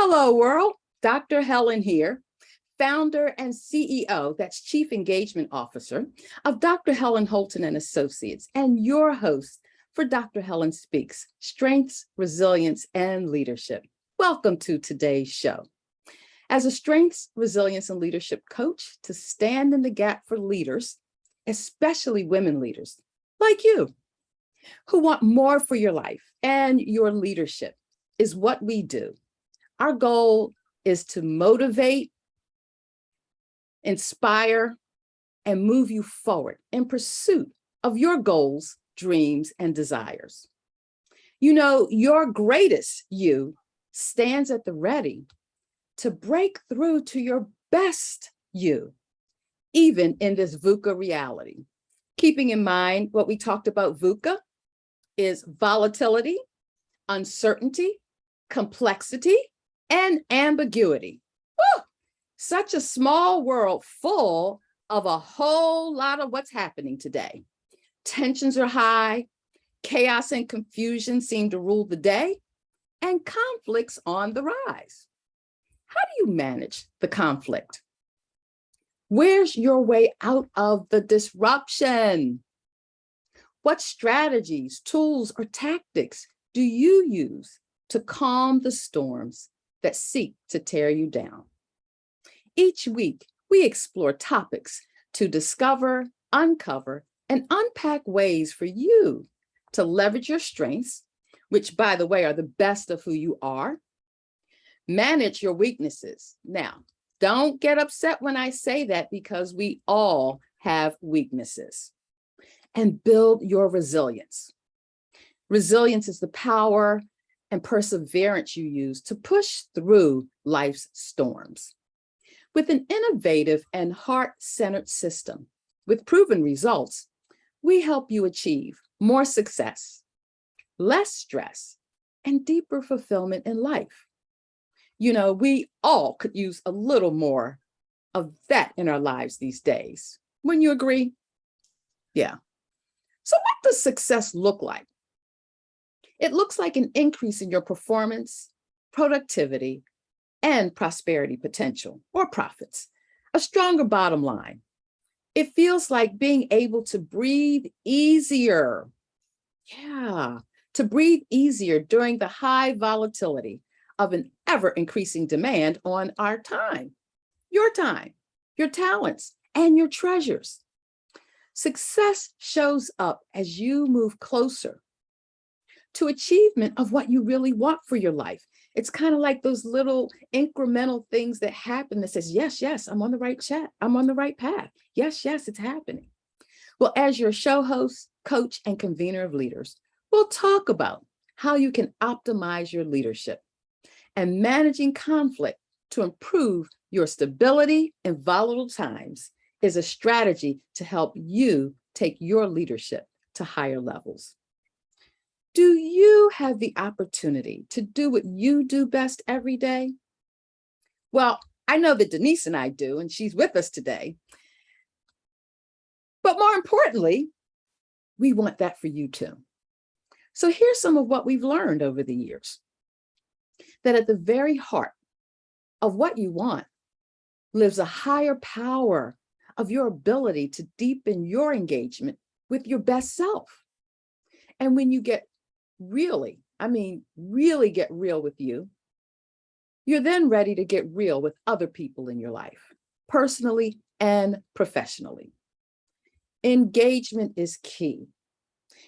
Hello, world. Dr. Helen here, founder and CEO, that's Chief Engagement Officer of Dr. Helen Holton and Associates, and your host for Dr. Helen Speaks, Strengths, Resilience, and Leadership. Welcome to today's show. As a strengths, resilience, and leadership coach to stand in the gap for leaders, especially women leaders like you, who want more for your life and your leadership, is what we do. Our goal is to motivate, inspire, and move you forward in pursuit of your goals, dreams, and desires. You know, your greatest you stands at the ready to break through to your best you, even in this VUCA reality. Keeping in mind what we talked about, VUCA is volatility, uncertainty, complexity, and ambiguity. Woo! Such a small world full of a whole lot of what's happening today. Tensions are high, chaos and confusion seem to rule the day, and conflicts on the rise. How do you manage the conflict? Where's your way out of the disruption? What strategies, tools, or tactics do you use to calm the storms that seek to tear you down? Each week, we explore topics to discover, uncover, and unpack ways for you to leverage your strengths, which, by the way, are the best of who you are. Manage your weaknesses. Now, don't get upset when I say that, because we all have weaknesses. And build your resilience. Resilience is the power and perseverance you use to push through life's storms. With an innovative and heart-centered system with proven results, we help you achieve more success, less stress, and deeper fulfillment in life. You know, we all could use a little more of that in our lives these days. Wouldn't you agree? Yeah. So what does success look like? It looks like an increase in your performance, productivity, and prosperity potential, or profits, a stronger bottom line. It feels like being able to breathe easier. Yeah, to breathe easier during the high volatility of an ever-increasing demand on our time, your talents, and your treasures. Success shows up as you move closer to achievement of what you really want for your life. It's kind of like those little incremental things that happen that says, yes, I'm on the right track. I'm on the right path. Yes, it's happening. Well, as your show host, coach, and convener of leaders, we'll talk about how you can optimize your leadership and managing conflict to improve your stability in volatile times is a strategy to help you take your leadership to higher levels. Do you have the opportunity to do what you do best every day? Well, I know that Denise and I do, and she's with us today. But more importantly, we want that for you too. So here's some of what we've learned over the years. That at the very heart of what you want lives a higher power of your ability to deepen your engagement with your best self. And when you get really get real with you, you're then ready to get real with other people in your life, personally and professionally. Engagement is key.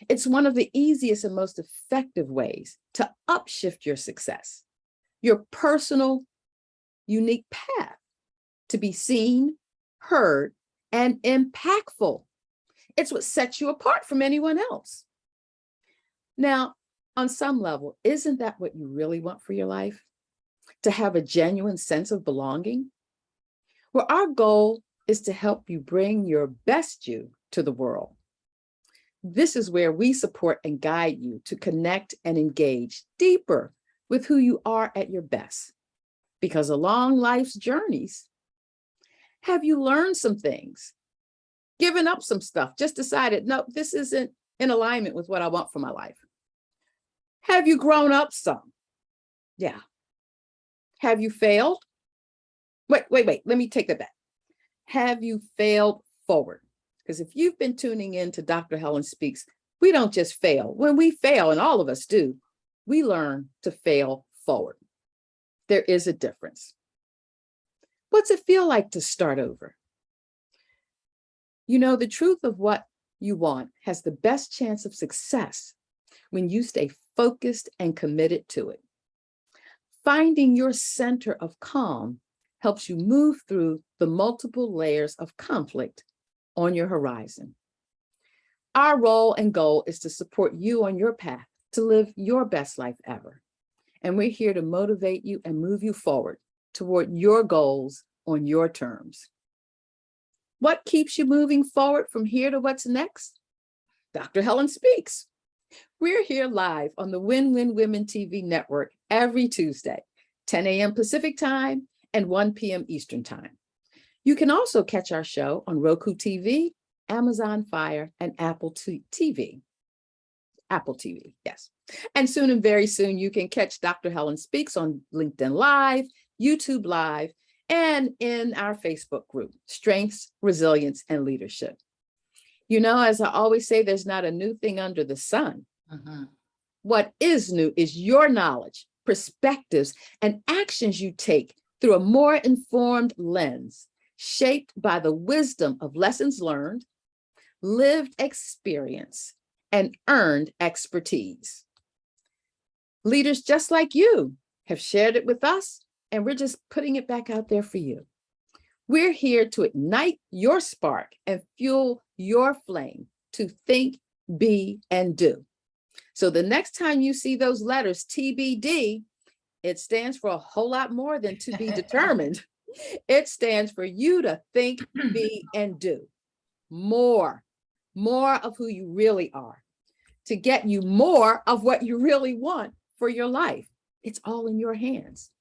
It's one of the easiest and most effective ways to upshift your success, your personal, unique path to be seen, heard, and impactful. It's what sets you apart from anyone else. Now, on some level, isn't that what you really want for your life? To have a genuine sense of belonging? Well, our goal is to help you bring your best you to the world. This is where we support and guide you to connect and engage deeper with who you are at your best. Because along life's journeys, have you learned some things, given up some stuff, just decided, no, this isn't in alignment with what I want for my life? Have you grown up some? Yeah. Have you failed? Wait. Let me take that back. Have you failed forward? Because if you've been tuning in to Dr. Helen Speaks, we don't just fail. When we fail, and all of us do, we learn to fail forward. There is a difference. What's it feel like to start over? You know, the truth of what you want has the best chance of success when you stay focused and committed to it. Finding your center of calm helps you move through the multiple layers of conflict on your horizon. Our role and goal is to support you on your path to live your best life ever. And we're here to motivate you and move you forward toward your goals on your terms. What keeps you moving forward from here to what's next? Dr. Helen Speaks. We're here live on the Win-Win Women TV network every Tuesday, 10 a.m. Pacific time and 1 p.m. Eastern time. You can also catch our show on Roku TV, Amazon Fire, and Apple TV. Apple TV, yes. And soon and very soon, you can catch Dr. Helen Speaks on LinkedIn Live, YouTube Live, and in our Facebook group, Strengths, Resilience, and Leadership. You know, as I always say, there's not a new thing under the sun. What is new is your knowledge, perspectives, and actions you take through a more informed lens, shaped by the wisdom of lessons learned, lived experience, and earned expertise. Leaders just like you have shared it with us, and we're just putting it back out there for you. We're here to ignite your spark and fuel your flame to think, be, and do. So the next time you see those letters TBD, it stands for a whole lot more than to be determined. It stands for you to think, be, and do more of who you really are, to get you more of what you really want for your life. It's all in your hands.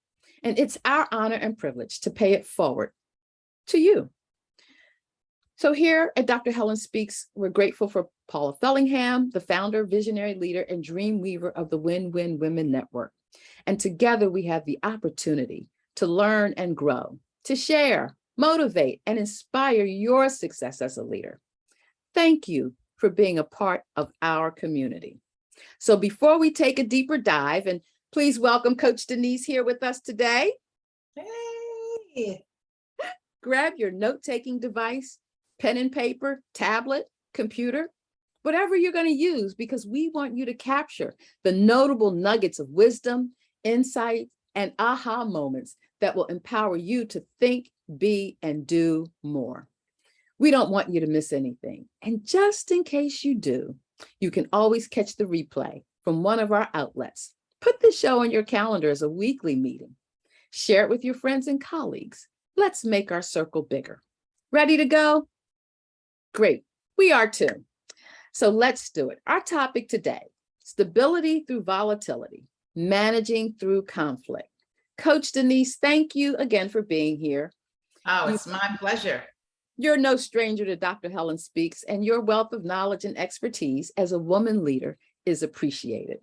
And it's our honor and privilege to pay it forward to you. So here at Dr. Helen Speaks, we're grateful for Paula Fellingham, the founder, visionary leader, and dream weaver of the Win-Win Women Network. And together we have the opportunity to learn and grow, to share, motivate, and inspire your success as a leader. Thank you for being a part of our community. So before we take a deeper dive, and please welcome Coach Denise here with us today. Hey. Grab your note-taking device, pen and paper, tablet, computer, whatever you're going to use, because we want you to capture the notable nuggets of wisdom, insight, and aha moments that will empower you to think, be, and do more. We don't want you to miss anything. And just in case you do, you can always catch the replay from one of our outlets. Put the show on your calendar as a weekly meeting. Share it with your friends and colleagues. Let's make our circle bigger. Ready to go? Great. We are too. So let's do it. Our topic today, stability through volatility, managing through conflict. Coach Denise, thank you again for being here. Oh, it's my pleasure. You're no stranger to Dr. Helen Speaks, and your wealth of knowledge and expertise as a woman leader is appreciated.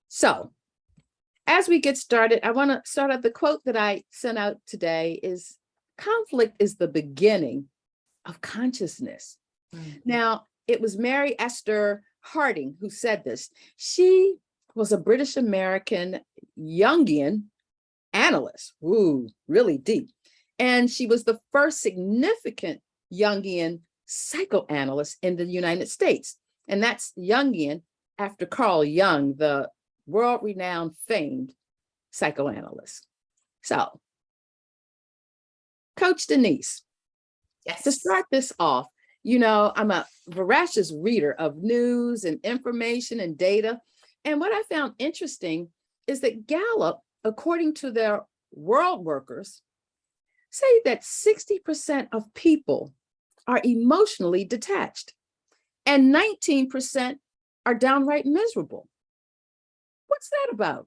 So, as we get started, I want to start out the quote that I sent out today is, conflict is the beginning of consciousness. Now, it was Mary Esther Harding who said this. She was a British American Jungian analyst. Ooh, really deep. And she was the first significant Jungian psychoanalyst in the United States. And that's Jungian after Carl Jung, the world-renowned famed psychoanalyst. So, Coach Denise, yes. To start this off, you know, I'm a voracious reader of news and information and data. And what I found interesting is that Gallup, according to their world workers, say that 60% of people are emotionally detached and 19% are downright miserable. What's that about?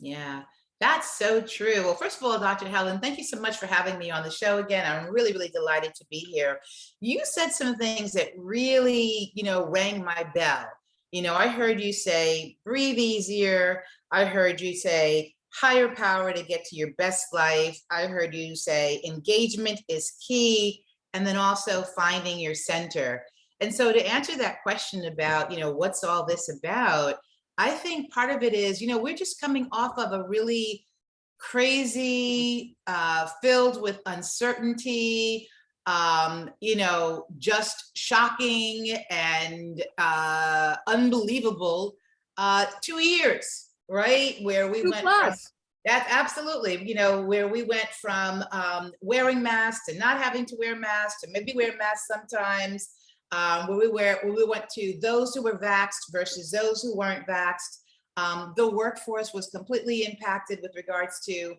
Yeah, that's so true. Well, first of all, Dr. Helen, thank you so much for having me on the show again. I'm really, really delighted to be here. You said some things that really, rang my bell. I heard you say, breathe easier. I heard you say, higher power to get to your best life. I heard you say engagement is key, and then also finding your center. And so to answer that question about, what's all this about? I think part of it is, we're just coming off of a really crazy, filled with uncertainty, just shocking and unbelievable 2 years, right? Where we Two went from plus. that, absolutely, where we went from wearing masks to not having to wear masks to maybe wear masks sometimes, where we went to those who were vaxxed versus those who weren't vaxxed. The workforce was completely impacted with regards to,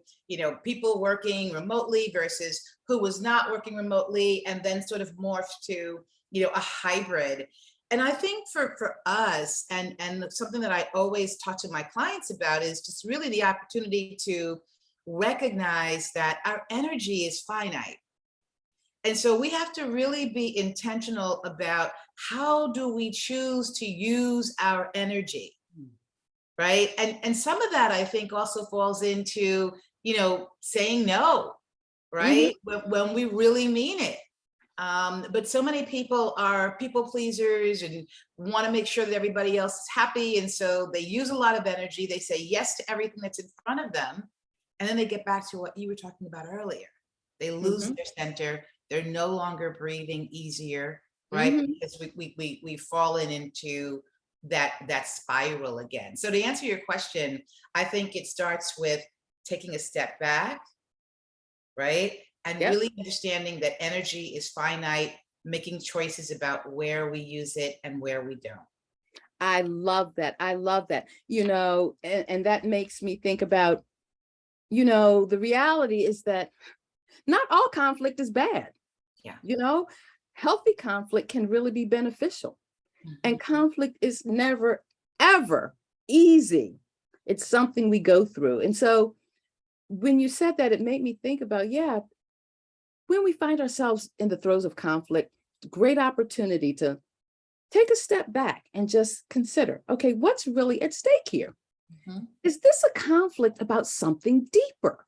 people working remotely versus who was not working remotely, and then sort of morphed to, a hybrid. And I think for us, and something that I always talk to my clients about is just really the opportunity to recognize that our energy is finite. And so we have to really be intentional about how do we choose to use our energy, right? And some of that I think also falls into, saying no, right? When we really mean it. But so many people are people pleasers and want to make sure that everybody else is happy. And so they use a lot of energy. They say yes to everything that's in front of them. And then they get back to what you were talking about earlier. They lose their center. They're no longer breathing easier, right? Because we've fallen into that spiral again. So to answer your question, I think it starts with taking a step back, right? And really understanding that energy is finite, making choices about where we use it and where we don't. I love that. I love that. And that makes me think about, the reality is that not all conflict is bad. Yeah. Healthy conflict can really be beneficial. And conflict is never, ever easy. It's something we go through. And so when you said that, it made me think about, when we find ourselves in the throes of conflict, great opportunity to take a step back and just consider, okay, what's really at stake here? Is this a conflict about something deeper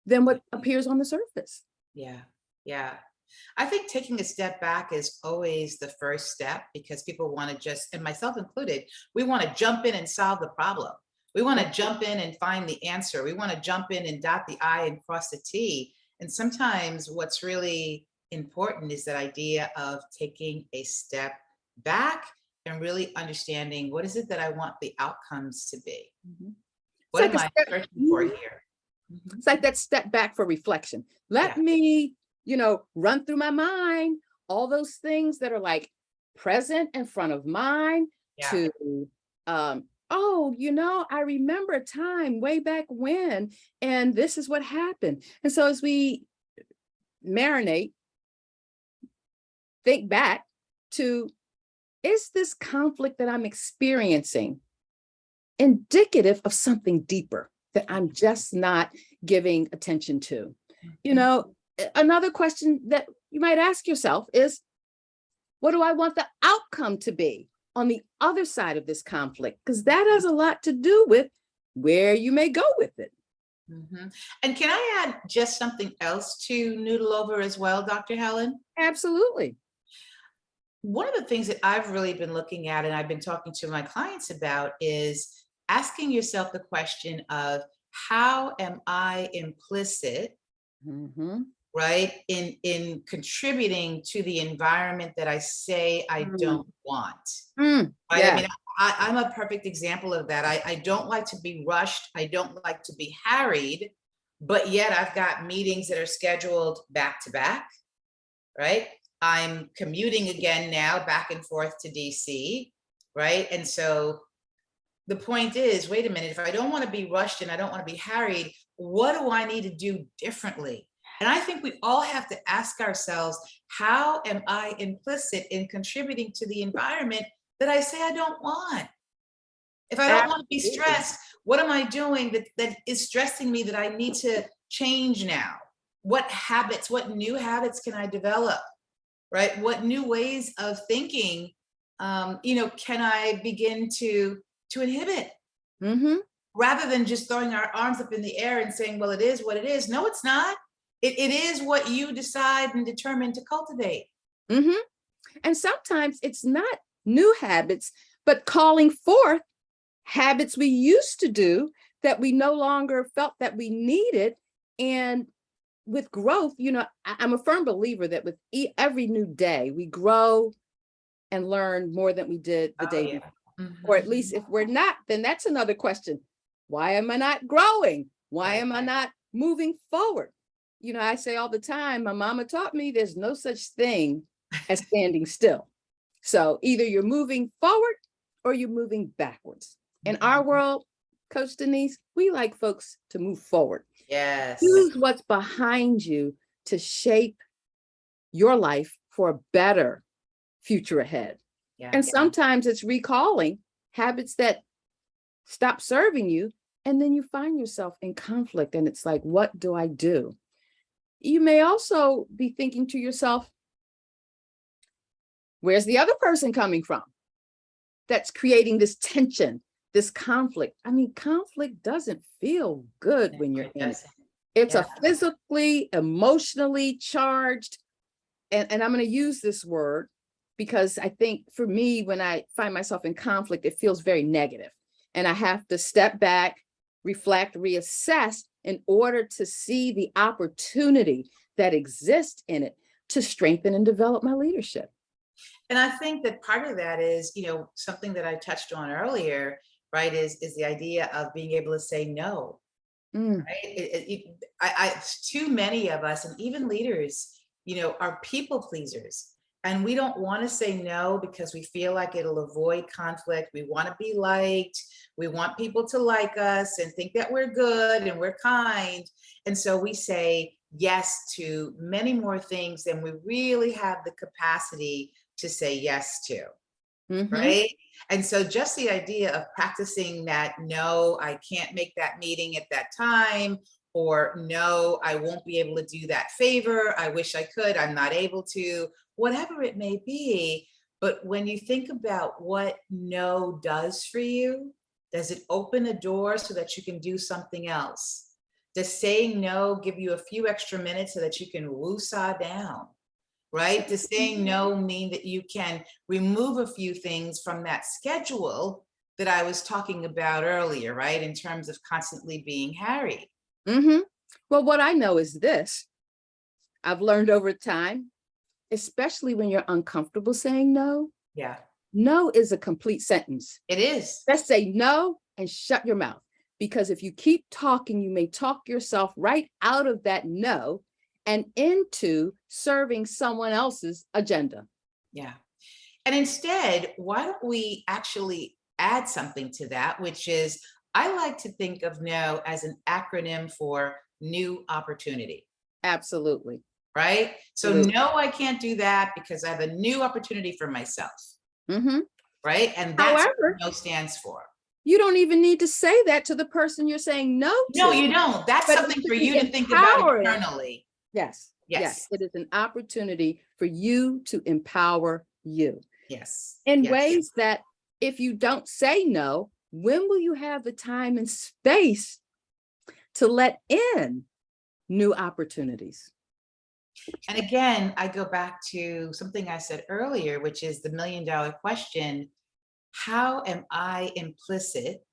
than what appears on the surface? Yeah. Yeah. I think taking a step back is always the first step, because people want to just, and myself included, we want to jump in and solve the problem. We want to jump in and find the answer. We want to jump in and dot the I and cross the T. And sometimes what's really important is that idea of taking a step back and really understanding, what is it that I want the outcomes to be? What am I searching for here? It's like that step back for reflection. Let me, run through my mind all those things that are like present in front of mine to, I remember a time way back when, and this is what happened. And so as we marinate, think back to, is this conflict that I'm experiencing indicative of something deeper that I'm just not giving attention to? Another question that you might ask yourself is, what do I want the outcome to be on the other side of this conflict? Because that has a lot to do with where you may go with it. And can I add just something else to noodle over as well, Dr. Helen? Absolutely. One of the things that I've really been looking at, and I've been talking to my clients about, is asking yourself the question of, how am I implicit, right, in contributing to the environment that I say I don't want? Right? I mean, I'm a perfect example of that. I don't like to be rushed. I don't like to be harried, but yet I've got meetings that are scheduled back to back, right? I'm commuting again now back and forth to DC, right? And so the point is, wait a minute, if I don't want to be rushed and I don't want to be harried, what do I need to do differently? And I think we all have to ask ourselves, how am I implicit in contributing to the environment that I say I don't want? If I don't want to be stressed, what am I doing that is stressing me that I need to change now? What habits, what new habits can I develop, right? What new ways of thinking, can I begin to inhibit? rather than just throwing our arms up in the air and saying, well, it is what it is. No, it's not. It is what you decide and determine to cultivate. Mm-hmm. And sometimes it's not new habits, but calling forth habits we used to do that we no longer felt that we needed. And with growth, I'm a firm believer that with every new day, we grow and learn more than we did the day before. Or at least if we're not, then that's another question. Why am I not growing? Why am I not moving forward? I say all the time, my mama taught me there's no such thing as standing still. So either you're moving forward or you're moving backwards. In our world, Coach Denise, we like folks to move forward. Yes. Use what's behind you to shape your life for a better future ahead. Yeah. And sometimes it's recalling habits that stop serving you, and then you find yourself in conflict, and it's like, what do I do? You may also be thinking to yourself, where's the other person coming from that's creating this tension, this conflict? I mean, conflict doesn't feel good when you're in it. It's a physically, emotionally charged, and I'm going to use this word because I think for me, when I find myself in conflict, it feels very negative. And I have to step back, reflect, reassess in order to see the opportunity that exists in it to strengthen and develop my leadership. And I think that part of that is, something that I touched on earlier, right, is the idea of being able to say no. Right? Too many of us, and even leaders, are people pleasers. And we don't want to say no because we feel like it'll avoid conflict. We want to be liked. We want people to like us and think that we're good and we're kind. And so we say yes to many more things than we really have the capacity to say yes to. Right? And so just the idea of practicing that, no, I can't make that meeting at that time, or no, I won't be able to do that favor. I wish I could, I'm not able to, whatever it may be. But when you think about what no does for you, does it open a door so that you can do something else? Does saying no give you a few extra minutes so that you can woo-saw down? Right? Does saying no mean that you can remove a few things from that schedule that I was talking about earlier, right? In terms of constantly being harried. Well, what I know is this. I've learned over time, especially when you're uncomfortable saying no. Yeah. No is a complete sentence. It is. Let's say no and shut your mouth. Because if you keep talking, you may talk yourself right out of that no and into serving someone else's agenda. Yeah. And instead, why don't we actually add something to that, which is, I like to think of no as an acronym for new opportunity. Absolutely. Right? So no, I can't do that because I have a new opportunity for myself. Right? And that's what no stands for. You don't even need to say that to the person you're saying no to. No, you don't. That's something for you to think about internally. Yes. It is an opportunity for you to empower you. Yes. In ways that if you don't say no, when will you have the time and space to let in new opportunities? And again, I go back to something I said earlier, which is the $1 million question. How am I implicit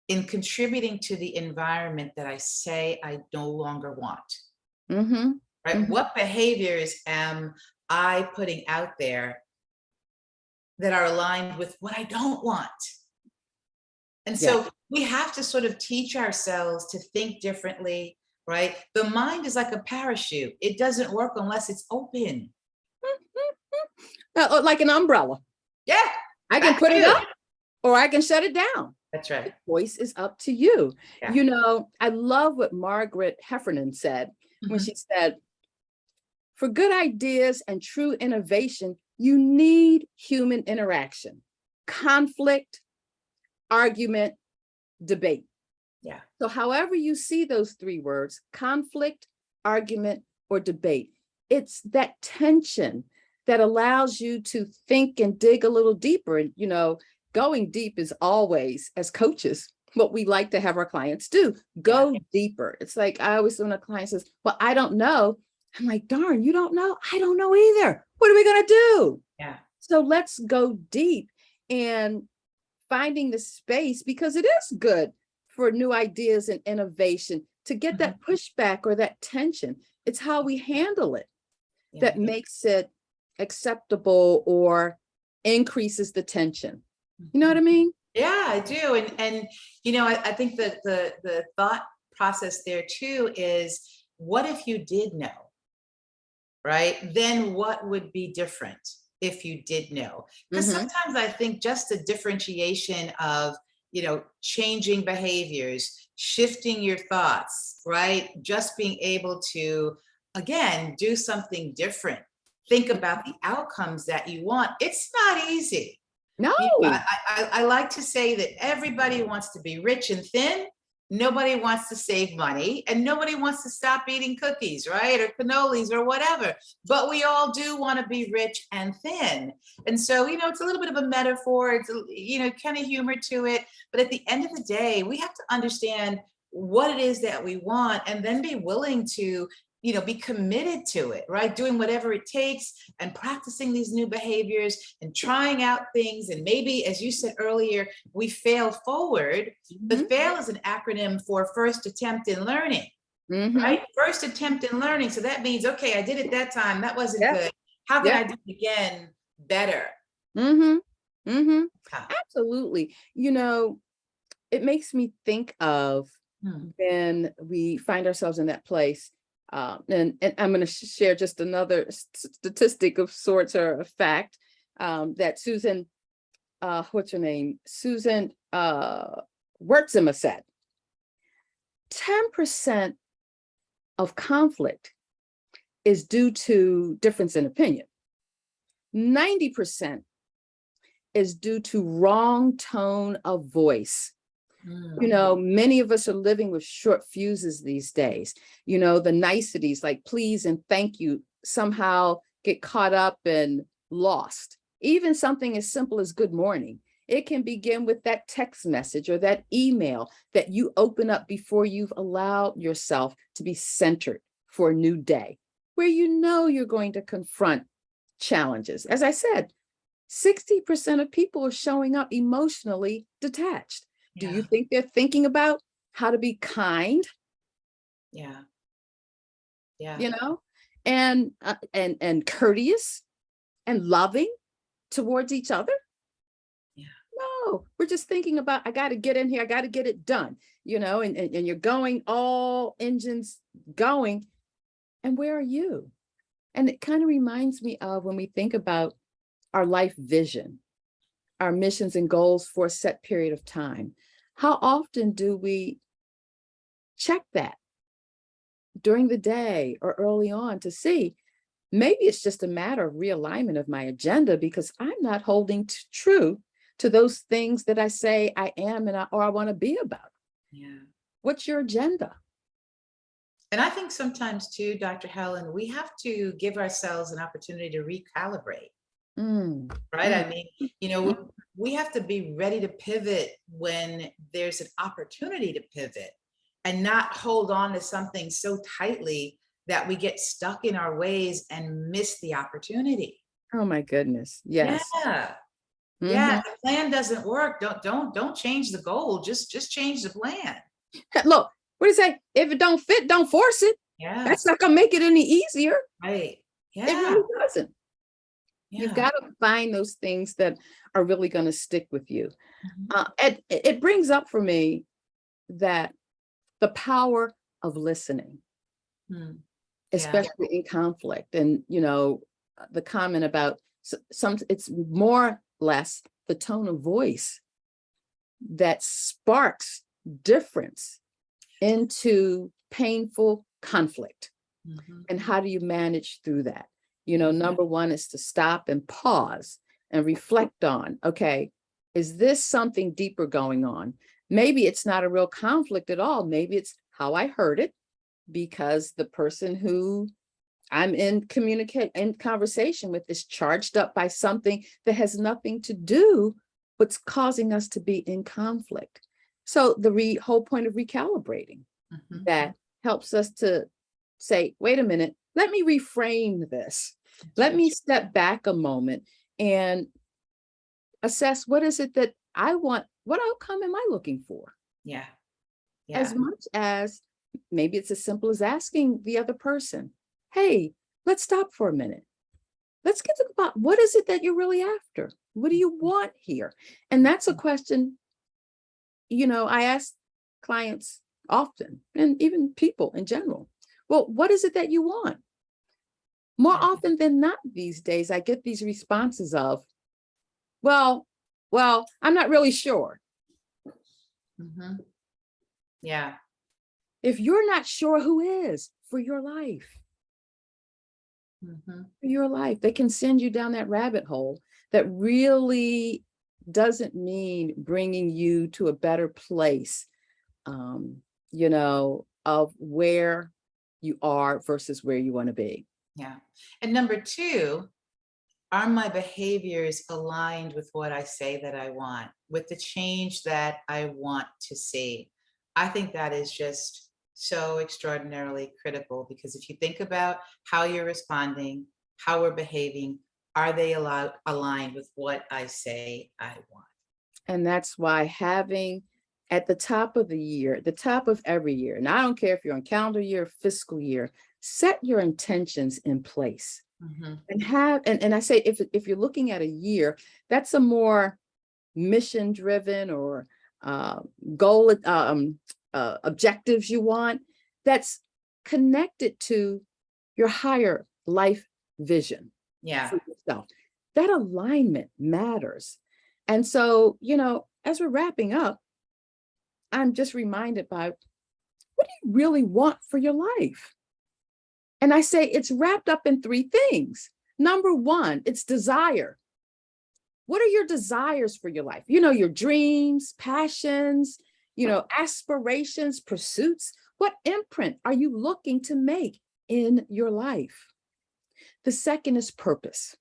in contributing to the environment that I say I no longer want? Right? What behaviors am I putting out there that are aligned with what I don't want? And so we have to sort of teach ourselves to think differently, right? The mind is like a parachute. It doesn't work unless it's open. Like an umbrella. Yeah. I can put it up or I can shut it down. That's right. The choice is up to you. I love what Margaret Heffernan said when she said, for good ideas and true innovation, you need human interaction, conflict, argument, debate. Yeah. So however you see those three words, conflict, argument, or debate, it's that tension that allows you to think and dig a little deeper. And, going deep is always, as coaches, what we like to have our clients do. Go deeper. It's like I always, when a client says, well, I don't know. I'm like, darn, you don't know? I don't know either. What are we going to do? Yeah. So let's go deep and finding the space, because it is good for new ideas and innovation to get that pushback or that tension. It's how we handle it that makes it acceptable or increases the tension. You know what I mean? Yeah, I do. And you know, I think that the thought process there too is, what if you did know, right? Then what would be different if you did know? Because sometimes I think just the differentiation of, you know, changing behaviors, shifting your thoughts, right? Just being able to, again, do something different. Think about the outcomes that you want. It's not easy. No. You know, I like to say that everybody wants to be rich and thin. Nobody wants to save money, and nobody wants to stop eating cookies, right? Or cannolis or whatever. But we all do want to be rich and thin. And so, you know, it's a little bit of a metaphor. It's, you know, kind of humor to it. But at the end of the day, we have to understand what it is that we want, and then be willing to, you know, be committed to it, right? Doing whatever it takes and practicing these new behaviors and trying out things. And maybe, as you said earlier, we fail forward. The FAIL is an acronym for first attempt in learning, right? First attempt in learning. So that means, okay, I did it that time. That wasn't good. How can I do it again better? Absolutely. You know, it makes me think of when we find ourselves in that place. And I'm going to share just another statistic of sorts, or a fact, that Susan, what's her name? Susan Wertzima said, 10% of conflict is due to difference in opinion. 90% is due to wrong tone of voice. You know, many of us are living with short fuses these days. You know, the niceties like please and thank you somehow get caught up and lost. Even something as simple as good morning. It can begin with that text message or that email that you open up before you've allowed yourself to be centered for a new day, where you know you're going to confront challenges. As I said, 60% of people are showing up emotionally detached. Do you think they're thinking about how to be kind? Yeah. You know, and courteous and loving towards each other? No, we're just thinking about, I got to get in here, I got to get it done, you know, and you're going, all engines going. And where are you? And it kind of reminds me of when we think about our life vision, our missions and goals for a set period of time. How often do we check that during the day or early on to see, maybe it's just a matter of realignment of my agenda, because I'm not holding true to those things that I say I am or I want to be about. What's your agenda? And I think sometimes too, Dr. Helen, we have to give ourselves an opportunity to recalibrate. Right? I mean, you know, we have to be ready to pivot when there's an opportunity to pivot, and not hold on to something so tightly that we get stuck in our ways and miss the opportunity. Oh my goodness. Yes. Yeah. Yeah. The plan doesn't work. Don't change the goal. Just change the plan. Look, what do you say? If it don't fit, don't force it. Yeah. That's not gonna make it any easier. Right. Yeah. It really doesn't. You've got to find those things that are really going to stick with you. It brings up for me that the power of listening, especially in conflict. And, you know, the comment about it's more or less the tone of voice that sparks difference into painful conflict. And how do you manage through that? You know, number one is to stop and pause and reflect on, okay, is this something deeper going on? Maybe it's not a real conflict at all. Maybe it's how I heard it, because the person who I'm in conversation with is charged up by something that has nothing to do with what's causing us to be in conflict. So the whole point of recalibrating, Mhm. that helps us to say, wait a minute, let me reframe this. That's Let right. me step back a moment and assess, what is it that I want? What outcome am I looking for? Yeah. As Yeah. much as maybe it's as simple as asking the other person, hey, let's stop for a minute. Let's get to about, what is it that you're really after? What do you want here? And that's a question, I ask clients often, and even people in general. Well, what is it that you want? More Yeah. often than not these days, I get these responses of, well, I'm not really sure. Mhm. Yeah. If you're not sure, who is for your life? Mhm. For your life, they can send you down that rabbit hole that really doesn't mean bringing you to a better place, um, of where you are versus where you want to be. Yeah. And number two, are my behaviors aligned with what I say that I want, with the change that I want to see? I think that is just so extraordinarily critical, because if you think about how you're responding, how we're behaving, are they aligned with what I say I want? And that's why having at the top of the year, the top of every year, and I don't care if you're on calendar year, fiscal year, set your intentions in place. Mhm. And and I say, if you're looking at a year, that's a more mission driven, or uh, goal, objectives you want, that's connected to your higher life vision Yeah. for yourself. That alignment matters. And so, as we're wrapping up, I'm just reminded by, what do you really want for your life? And I say it's wrapped up in three things. Number one, it's desire. What are your desires for your life? Your dreams, passions, aspirations, pursuits. What imprint are you looking to make in your life? The second is purpose.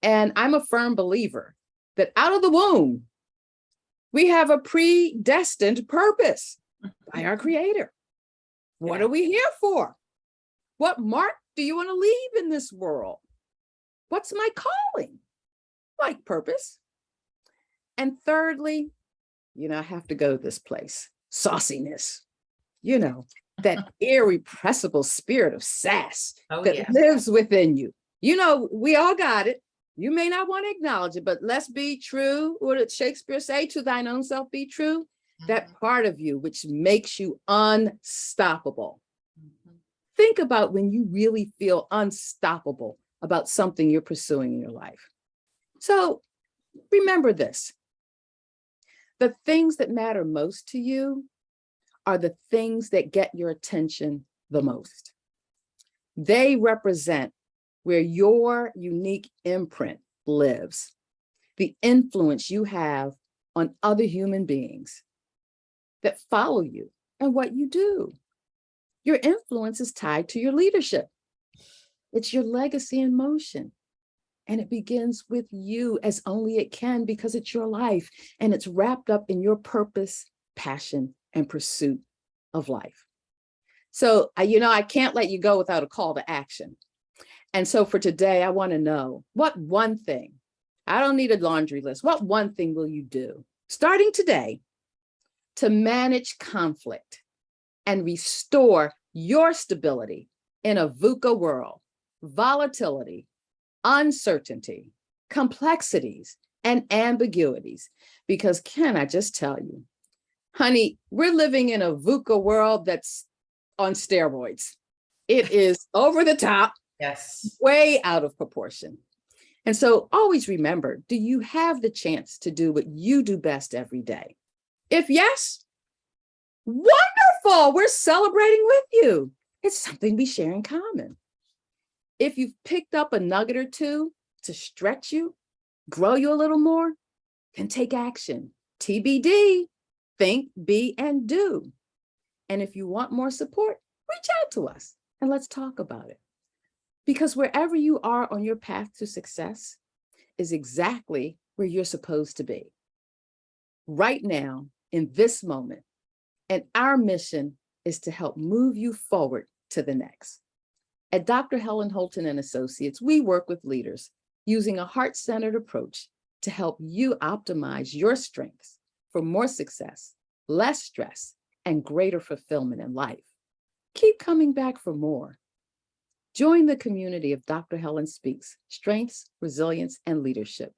And I'm a firm believer that out of the womb, we have a predestined purpose by our Creator. What Yeah. are we here for? What mark do you want to leave in this world? What's my calling? Like purpose. And thirdly, I have to go to this place, sauciness, that irrepressible spirit of sass Oh, that yeah. lives within you. We all got it. You may not want to acknowledge it, but let's be true. What did Shakespeare say? To thine own self be true. That Mhm. part of you which makes you unstoppable. Mhm. Think about when you really feel unstoppable about something you're pursuing in your life. So remember this: the things that matter most to you are the things that get your attention the most. They represent where your unique imprint lives, the influence you have on other human beings that follow you and what you do. Your influence is tied to your leadership. It's your legacy in motion. And it begins with you as only it can, because it's your life and it's wrapped up in your purpose, passion, and pursuit of life. So, I can't let you go without a call to action. And so for today, I want to know, what one thing, I don't need a laundry list, what one thing will you do starting today to manage conflict and restore your stability in a VUCA world? Volatility, uncertainty, complexities, and ambiguities. Because can I just tell you, honey, we're living in a VUCA world that's on steroids. It is over the top, Yes. way out of proportion. And so always remember, do you have the chance to do what you do best every day? If yes, wonderful. We're celebrating with you. It's something we share in common. If you've picked up a nugget or two to stretch you, grow you a little more, then take action. TBD, think, be, and do. And if you want more support, reach out to us and let's talk about it. Because wherever you are on your path to success is exactly where you're supposed to be. Right now, in this moment. And our mission is to help move you forward to the next. At Dr. Helen Holton and Associates, we work with leaders using a heart-centered approach to help you optimize your strengths for more success, less stress, and greater fulfillment in life. Keep coming back for more. Join the community of Dr. Helen Speaks, Strengths, Resilience, and Leadership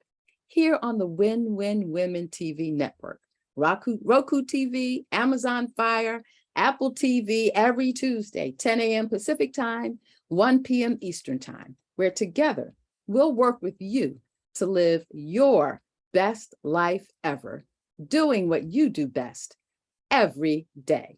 here on the Win-Win Women TV network, Roku TV, Amazon Fire, Apple TV every Tuesday, 10 a.m. Pacific Time, 1 p.m. Eastern Time, where together we'll work with you to live your best life ever, doing what you do best every day.